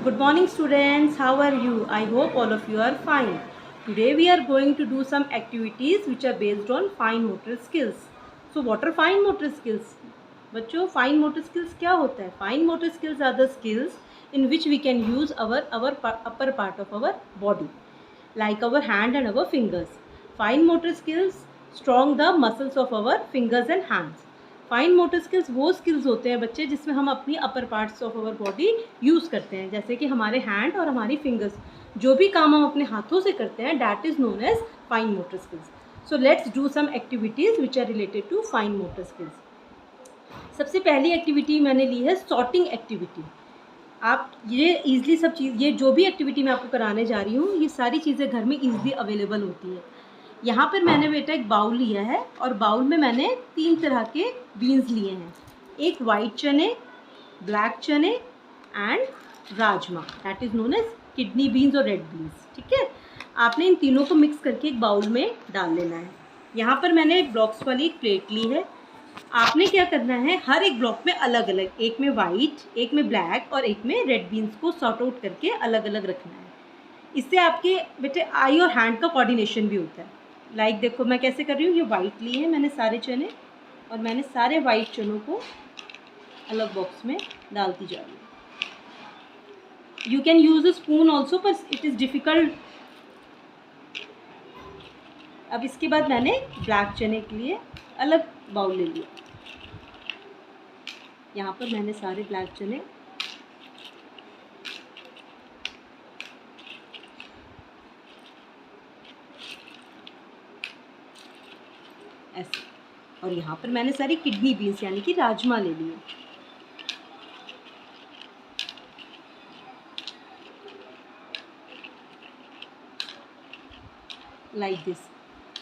Good morning students, how are you? I hope all of you are fine. Today we are going to do some activities which are based on fine motor skills. So what are fine motor skills? बच्चों fine motor skills क्या होता है? Fine motor skills are the skills in which we can use our upper part of our body like our hand and our fingers. Fine motor skills strong the muscles of our fingers and hands. Fine motor skills वो skills होते हैं बच्चे जिसमें हम अपनी upper parts of our body use करते हैं, जैसे कि हमारे हैंड और हमारी फिंगर्स, जो भी काम हम अपने हाथों से करते हैं that is known as fine motor skills. So let's do some activities which are related to fine motor skills. सबसे पहली एक्टिविटी मैंने ली है सॉर्टिंग एक्टिविटी. आप ये ईजिली सब चीज़, ये जो भी एक्टिविटी मैं आपको कराने जा रही हूँ ये सारी चीज़ें घर में ईजिली अवेलेबल होती हैं. यहाँ पर मैंने बेटा एक बाउल लिया है और बाउल में मैंने 3 तरह के बीन्स लिए हैं. एक white chane, black chane and rajma, that is known as kidney beans और रेड बीन्स. ठीक है, आपने इन तीनों को मिक्स करके एक बाउल में डाल लेना है. यहाँ पर मैंने एक ब्लॉक्स वाली एक प्लेट ली है. आपने क्या करना है, हर एक ब्लॉक में अलग अलग, एक में वाइट, एक में ब्लैक और एक में रेड बीन्स को सॉर्ट आउट करके अलग अलग रखना है. इससे आपके बेटे आई और हैंड का कोऑर्डिनेशन भी होता है. लाइक देखो मैं कैसे कर रही हूँ, ये वाइट लिए हैं मैंने सारे चने और मैंने सारे वाइट चनों को अलग बॉक्स में डालती जा रही हूँ. You can use a spoon also, पर इट इज़ डिफ़िकल्ट. अब इसके बाद मैंने ब्लैक चने के लिए अलग बाउल ले लिया. यहाँ पर मैंने सारे ब्लैक चने ऐसे, और यहाँ पर मैंने सारी किडनी बीन्स यानी कि राजमा ले लिए. Like this.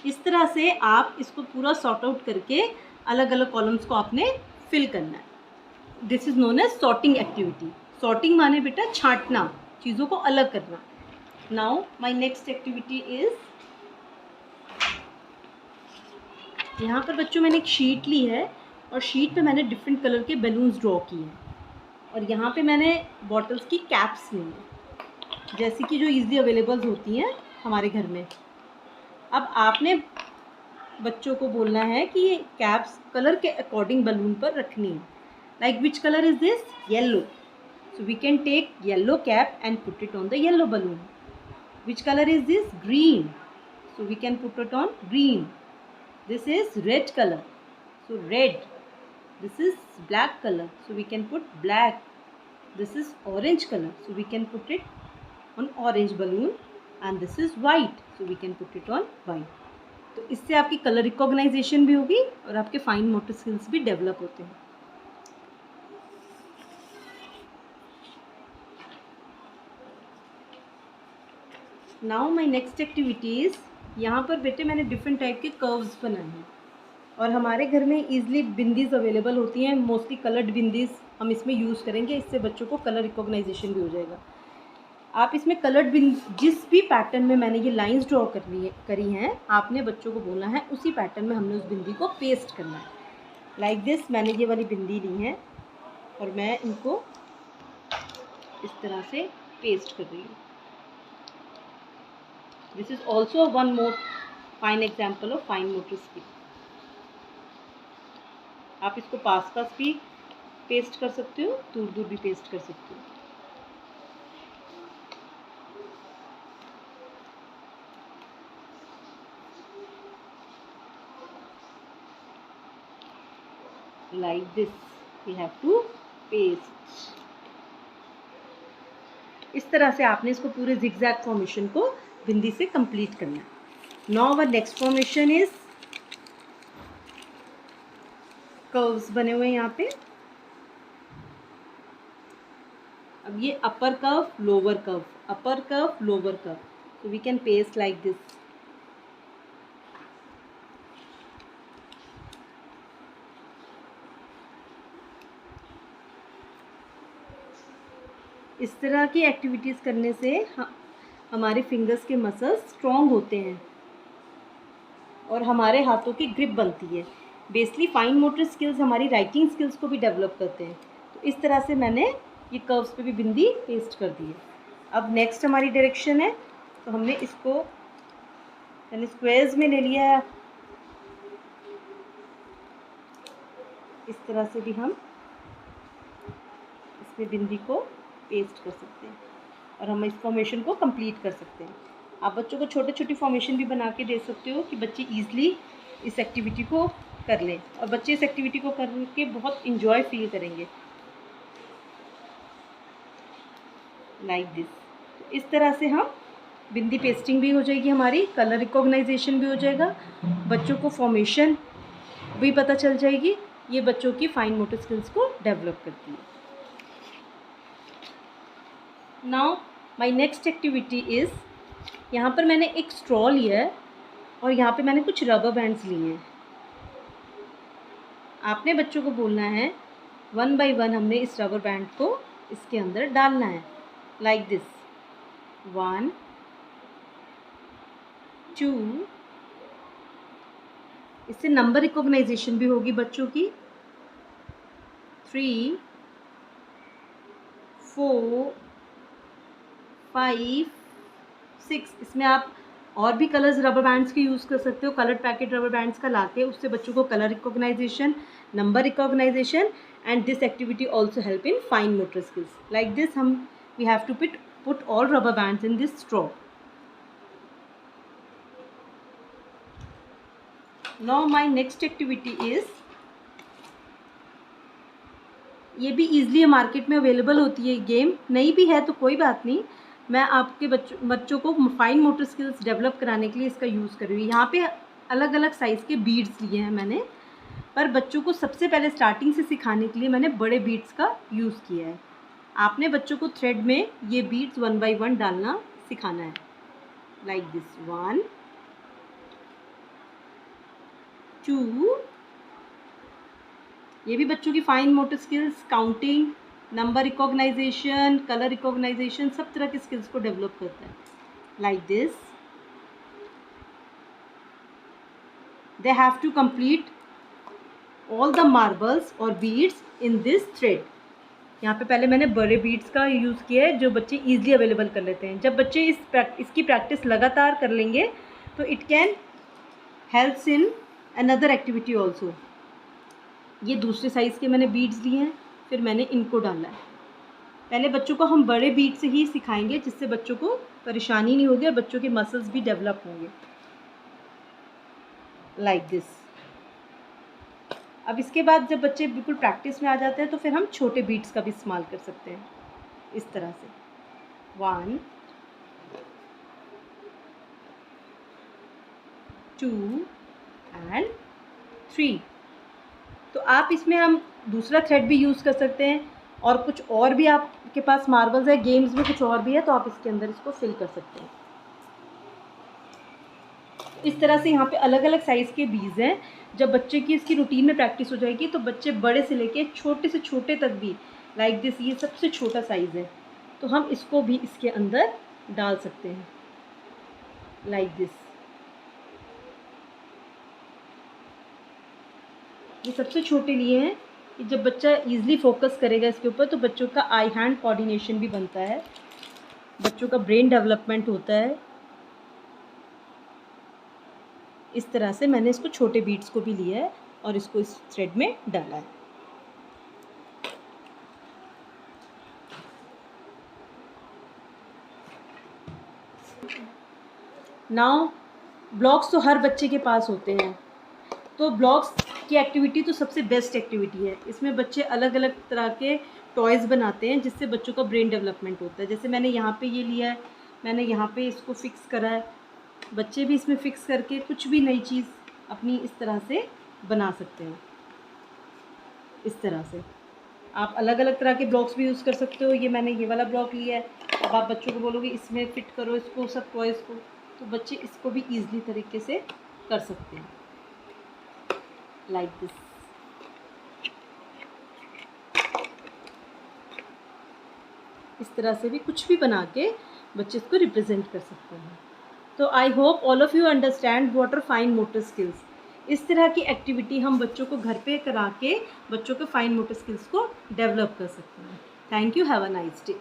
इस तरह से आप इसको पूरा सॉर्ट आउट करके अलग अलग कॉलम्स को आपने फिल करना है. This is known as sorting activity. Sorting माने बेटा छांटना, चीज़ों को अलग करना. Now my next activity is, यहाँ पर बच्चों मैंने एक शीट ली है और शीट पे मैंने डिफरेंट कलर के बैलून्स ड्रॉ किए हैं. और यहाँ पे मैंने बॉटल्स की कैप्स ली हैं, जैसी कि जो ईजिली अवेलेबल होती हैं हमारे घर में. अब आपने बच्चों को बोलना है कि ये कैप्स कलर के अकॉर्डिंग बलून पर रखनी है. Like which colour is this? Yellow. So we can take yellow cap and put it on the yellow balloon. Which colour is this? Green. So we can put it on green. This is red color, so red. This is black color, so we can put black. This is orange color, so we can put it on orange balloon. And this is white, so we can put it on white. तो इससे आपकी colour recognition भी होगी और आपके fine motor skills भी develop होते हैं. नाउ माई नेक्स्ट एक्टिविटीज़, यहाँ पर बेटे मैंने डिफरेंट टाइप के कर्व्स बनाए हैं और हमारे घर में ईजिली बिंदीज़ अवेलेबल होती हैं. मोस्टली कलर्ड बिंदीज़ हम इसमें यूज़ करेंगे, इससे बच्चों को कलर रिकॉग्नाइजेशन भी हो जाएगा. आप इसमें कलर्ड जिस भी पैटर्न में मैंने ये लाइंस ड्रॉ करी हैं, आपने बच्चों को बोलना है उसी पैटर्न में हमने उस बिंदी को पेस्ट करना है. Like this. मैंने ये वाली बिंदी ली है और मैं इनको इस तरह से पेस्ट कर रही हूँ. This is also one more fine example of fine motor skill. आप इसको पास भी पेस्ट कर सकते हो, दूर दूर भी पेस्ट कर सकते हो. Like this we have to paste. इस तरह से आपने इसको पूरे zigzag फॉर्मेशन को बिंदी से कंप्लीट करना है. Now our next formation is curves बने हुए हैं यहाँ पे. अब ये upper curve, lower curve, upper curve, lower curve. So we can paste like this. इस तरह की एक्टिविटीज़ करने से हमारे फिंगर्स के मसल्स स्ट्रॉन्ग होते हैं और हमारे हाथों की ग्रिप बनती है. बेसिकली फाइन मोटर स्किल्स हमारी राइटिंग स्किल्स को भी डेवलप करते हैं. तो इस तरह से मैंने ये कर्व्स पे भी बिंदी पेस्ट कर दी है। अब नेक्स्ट हमारी डायरेक्शन है, तो हमने इसको यानी स्क्वायर्स में ले लिया है। इस तरह से भी हम इसमें बिंदी को पेस्ट कर सकते हैं और हम इस फॉर्मेशन को कंप्लीट कर सकते हैं। आप बच्चों को छोटे छोटी फॉर्मेशन भी बना के दे सकते हो कि बच्चे ईजिली इस एक्टिविटी को कर लें, और बच्चे इस एक्टिविटी को करके बहुत इंजॉय फील करेंगे। Like this. इस तरह से हम बिंदी पेस्टिंग भी हो जाएगी हमारी, कलर रिकॉग्नाइजेशन भी हो जाएगा, बच्चों को फॉर्मेशन भी पता चल जाएगी। ये बच्चों की फाइन मोटर स्किल्स को डेवलप करती है। Now my next activity is, यहाँ पर मैंने एक स्ट्रॉ लिया है और यहाँ पे मैंने कुछ रबर बैंड्स लिए हैं। आपने बच्चों को बोलना है 1 बाय 1 हमने इस रबर बैंड को इसके अंदर डालना है। लाइक दिस, 1 2, इससे नंबर रिकॉग्नाइजेशन भी होगी बच्चों की, 3 4 5 6। इसमें आप और भी कलर्स रबर बैंड्स के यूज़ कर सकते हो, कलर्ड पैकेट रबर बैंड्स का लाके, उससे बच्चों को colour recognisation, number recognisation, and this activity also help in fine motor skills. Like this we have to put all rubber bands in this straw. Now my next activity is, ये भी easily market में available होती है game, नहीं भी है तो कोई बात नहीं, मैं आपके बच्चों को फाइन मोटर स्किल्स डेवलप कराने के लिए इसका यूज़ कर रही हूँ। यहाँ पे अलग अलग साइज़ के बीड्स लिए हैं मैंने, पर बच्चों को सबसे पहले स्टार्टिंग से सिखाने के लिए मैंने बड़े बीड्स का यूज़ किया है। आपने बच्चों को थ्रेड में ये बीड्स 1 बाय 1 डालना सिखाना है। लाइक दिस, 1 2, ये भी बच्चों की fine motor skills, counting, number recognisation, colour recognisation, सब तरह की स्किल्स को डेवलप करता है। Like this, they have to complete all the marbles और बीड्स इन दिस थ्रेड। यहाँ पे पहले मैंने बड़े बीड्स का यूज़ किया है जो बच्चे ईजिली अवेलेबल कर लेते हैं। जब बच्चे इसकी प्रैक्टिस लगातार कर लेंगे तो it can helps in another activity also. ये दूसरे साइज़ के मैंने बीड्स लिए हैं, फिर मैंने इनको डाला है। पहले बच्चों को हम बड़े बीड से ही सिखाएंगे जिससे बच्चों को परेशानी नहीं होगी और बच्चों के मसल्स भी डेवलप होंगे। Like this. अब इसके बाद जब बच्चे बिल्कुल प्रैक्टिस में आ जाते हैं तो फिर हम छोटे बीट्स का भी इस्तेमाल कर सकते हैं इस तरह से, 1 2 एंड 3। तो आप इसमें हम दूसरा थ्रेड भी यूज़ कर सकते हैं, और कुछ और भी आपके पास मार्बल्स है, गेम्स में कुछ और भी है तो आप इसके अंदर इसको फिल कर सकते हैं। इस तरह से यहाँ पे अलग अलग साइज़ के बीज हैं। जब बच्चे की इसकी रूटीन में प्रैक्टिस हो जाएगी तो बच्चे बड़े से लेके छोटे से छोटे तक भी, लाइक दिस, ये सबसे छोटा साइज़ है तो हम इसको भी इसके अंदर डाल सकते हैं। लाइक दिस, ये सबसे छोटे लिए हैं कि जब बच्चा ईजिली फोकस करेगा इसके ऊपर तो बच्चों का आई हैंड कोऑर्डिनेशन भी बनता है, बच्चों का ब्रेन डेवलपमेंट होता है। इस तरह से मैंने इसको छोटे बीट्स को भी लिया है और इसको इस थ्रेड में डाला है। नाउ ब्लॉक्स तो हर बच्चे के पास होते हैं, तो ब्लॉक्स की एक्टिविटी तो सबसे बेस्ट एक्टिविटी है। इसमें बच्चे अलग अलग तरह के टॉयज़ बनाते हैं जिससे बच्चों का ब्रेन डेवलपमेंट होता है। जैसे मैंने यहाँ पे ये लिया है, मैंने यहाँ पे इसको फिक्स करा है, बच्चे भी इसमें फिक्स करके कुछ भी नई चीज़ अपनी इस तरह से बना सकते हैं। इस तरह से आप अलग अलग तरह के ब्लॉक्स भी यूज़ कर सकते हो। ये मैंने ये वाला ब्लॉक लिया है, अब आप बच्चों को बोलोगे इसमें फ़िट करो इसको, सब टॉयज़ को, तो बच्चे इसको भी ईजिली तरीके से कर सकते हैं। Like this. इस तरह से भी कुछ भी बना के बच्चे इसको रिप्रेजेंट कर सकते हैं। तो I hope all of you understand what are fine motor skills. इस तरह की एक्टिविटी हम बच्चों को घर पे करा के बच्चों के फाइन मोटर स्किल्स को डेवलप कर सकते हैं। Thank you, have a nice day.